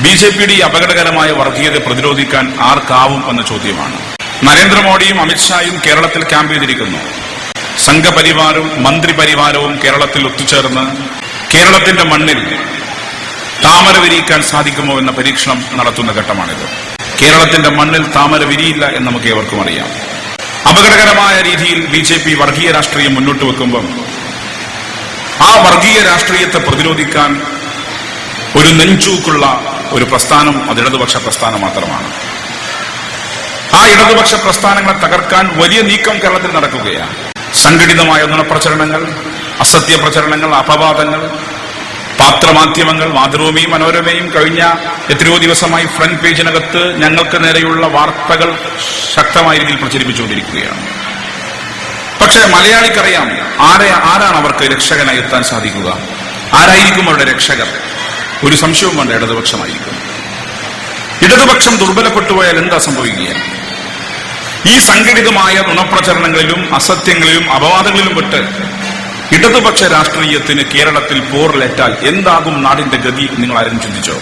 ബിജെപിയുടെ ഈ അപകടകരമായ വർഗീയത പ്രതിരോധിക്കാൻ ആർക്കാവും എന്ന ചോദ്യമാണ്. നരേന്ദ്രമോദിയും അമിത്ഷായും കേരളത്തിൽ ക്യാമ്പ് ചെയ്തിരിക്കുന്നു. സംഘപരിവാരവും മന്ത്രിപരിവാരവും കേരളത്തിൽ ഒത്തുചേർന്ന് കേരളത്തിന്റെ മണ്ണിൽ താമര വിരിയിക്കാൻ സാധിക്കുമോ എന്ന പരീക്ഷണം നടത്തുന്ന ഘട്ടമാണിത്. കേരളത്തിന്റെ മണ്ണിൽ താമര വിരിയില്ല എന്ന് നമുക്ക് ഏവർക്കും അറിയാം. അപകടകരമായ രീതിയിൽ ബിജെപി വർഗീയ രാഷ്ട്രീയം മുന്നോട്ട് വെക്കുമ്പം ആ വർഗീയ രാഷ്ട്രീയത്തെ പ്രതിരോധിക്കാൻ ഒരു നെഞ്ചൂക്കുള്ള ഒരു പ്രസ്ഥാനം അത് ഇടതുപക്ഷ പ്രസ്ഥാനം മാത്രമാണ്. ആ ഇടതുപക്ഷ പ്രസ്ഥാനങ്ങളെ തകർക്കാൻ വലിയ നീക്കം കേരളത്തിൽ നടക്കുകയാണ്. സംഘടിതമായ നുണപ്രചരണങ്ങൾ, അസത്യ പ്രചരണങ്ങൾ, അപവാദങ്ങൾ, പത്രമാധ്യമങ്ങൾ, മാതൃഭൂമിയും മനോരമയും കഴിഞ്ഞ എത്രയോ ദിവസമായി ഫ്രണ്ട് പേജിനകത്ത് ഞങ്ങൾക്ക് നേരെയുള്ള വാർത്തകൾ ശക്തമായ രീതിയിൽ പ്രചരിപ്പിച്ചുകൊണ്ടിരിക്കുകയാണ്. പക്ഷേ മലയാളിക്കറിയാം ആരാണ് അവർക്ക് രക്ഷകനായി എത്താൻ സാധിക്കുക, ആരായിരിക്കും അവരുടെ രക്ഷകർ. ഒരു സംശയവും വേണ്ട, ഇടതുപക്ഷമായിരിക്കും. ഇടതുപക്ഷം ദുർബലപ്പെട്ടുപോയാൽ എന്താ സംഭവിക്കുക? ഈ സംഘടിതമായ നുണപ്രചരണങ്ങളിലും അസത്യങ്ങളിലും അപവാദങ്ങളിലും പെട്ട് ഇടതുപക്ഷ രാഷ്ട്രീയത്തിന് കേരളത്തിൽ പോറിലേറ്റാൽ എന്താകും നാടിന്റെ ഗതി? നിങ്ങൾ ആരും ചിന്തിച്ചോ?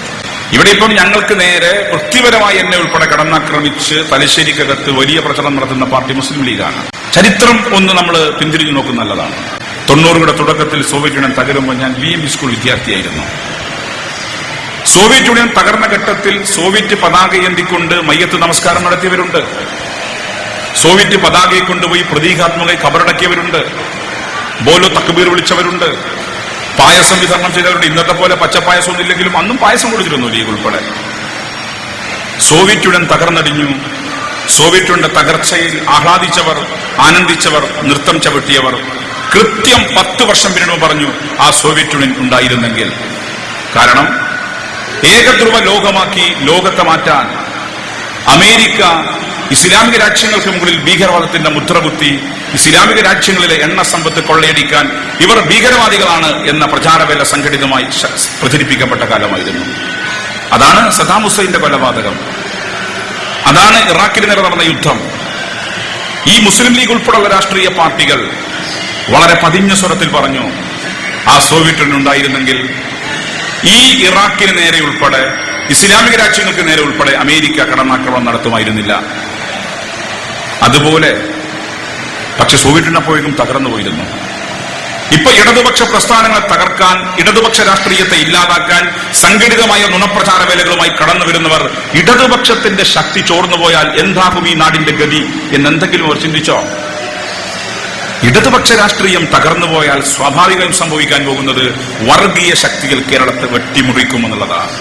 ഇവിടെ ഇപ്പം ഞങ്ങൾക്ക് നേരെ വൃത്തിപരമായി എന്നെ ഉൾപ്പെടെ കടന്നാക്രമിച്ച് തലശ്ശേരിക്കകത്ത് വലിയ പ്രചരണം നടത്തുന്ന പാർട്ടി മുസ്ലിം ലീഗാണ്. ചരിത്രം ഒന്ന് നമ്മൾ പിന്തിരിഞ്ഞു നോക്കുന്ന നല്ലതാണ്. 90കളുടെ തുടക്കത്തിൽ സോവിയറ്റ് യൂണിയൻ തകരുമ്പോൾ ഞാൻ VME സ്കൂൾ വിദ്യാർത്ഥിയായിരുന്നു. സോവിയറ്റ് യൂണിയൻ തകർന്ന ഘട്ടത്തിൽ സോവിയറ്റ് പതാകയേന്തിക്കൊണ്ട് മയ്യത്ത് നമസ്കാരം നടത്തിയവരുണ്ട്. സോവിയറ്റ് പതാകയെ കൊണ്ടുപോയി പ്രതീകാത്മകമായി കബറടക്കിയവരുണ്ട്. ബോലോ തക്ബീർ വിളിച്ചവരുണ്ട്. പായസം വിതരണം ചെയ്തവരുണ്ട്. ഇന്നത്തെ പോലെ പച്ചപ്പായസം ഇല്ലെങ്കിലും അന്നും പായസം കൊടുത്തിരുന്നു ലീഗ് ഉൾപ്പെടെ. Soviet union തകർന്നടിഞ്ഞു. സോവിയറ്റ് യൂണിയന്റെ തകർച്ചയിൽ ആഹ്ലാദിച്ചവർ, ആനന്ദിച്ചവർ, നൃത്തം ചവിട്ടിയവർ കൃത്യം 10 വർഷം പിന്നീട് പറഞ്ഞു ആ സോവിയറ്റ് യൂണിയൻ ഉണ്ടായിരുന്നെങ്കിൽ. കാരണം ഏകധ്രുവ ലോകമാക്കി ലോകത്തെ മാറ്റാൻ അമേരിക്ക ഇസ്ലാമിക രാജ്യങ്ങൾക്ക് മുകളിൽ ഭീകരവാദത്തിന്റെ മുദ്രകുത്തി ഇസ്ലാമിക രാജ്യങ്ങളിലെ എണ്ണ സമ്പത്ത് കൊള്ളയടിക്കാൻ ഇവർ ഭീകരവാദികളാണ് എന്ന പ്രചാരവേല സംഘടിതമായി പ്രചരിപ്പിക്കപ്പെട്ട കാലമായിരുന്നു. അതാണ് സദ്ദാം ഹുസൈന്റെ കൊലപാതകം. അതാണ് ഇറാഖിന് നേരെ നടന്ന യുദ്ധം. ഈ മുസ്ലിം ലീഗ് ഉൾപ്പെടെയുള്ള രാഷ്ട്രീയ പാർട്ടികൾ വളരെ പതിഞ്ഞ സ്വരത്തിൽ പറഞ്ഞു ആ സോവിയറ്റ് യൂണിയൻ ഉണ്ടായിരുന്നെങ്കിൽ ഈ ഇറാഖിന് നേരെ ഉൾപ്പെടെ ഇസ്ലാമിക രാജ്യങ്ങൾക്ക് നേരെ ഉൾപ്പെടെ അമേരിക്ക കടന്നാക്രമണം നടത്തുമായിരുന്നില്ല. അതുപോലെ പക്ഷെ സോവിയറ്റ് യൂണിയൻ അപ്പോഴേക്കും തകർന്നു പോയിരുന്നു. ഇപ്പൊ ഇടതുപക്ഷ പ്രസ്ഥാനങ്ങളെ തകർക്കാൻ, ഇടതുപക്ഷ രാഷ്ട്രീയത്തെ ഇല്ലാതാക്കാൻ സംഘടിതമായ നുണപ്രചാര വേലകളുമായി കടന്നു വരുന്നവർ ഇടതുപക്ഷത്തിന്റെ ശക്തി ചോർന്നുപോയാൽ എന്താകും ഈ നാടിന്റെ ഗതി എന്നെന്തെങ്കിലും അവർ ചിന്തിച്ചോ? ഇടതുപക്ഷ രാഷ്ട്രീയം തകർന്നുപോയാൽ സ്വാഭാവികമായും സംഭവിക്കാൻ പോകുന്നത് വർഗീയ ശക്തികൾ കേരളത്തെ വെട്ടിമുറിക്കുമെന്നുള്ളതാണ്.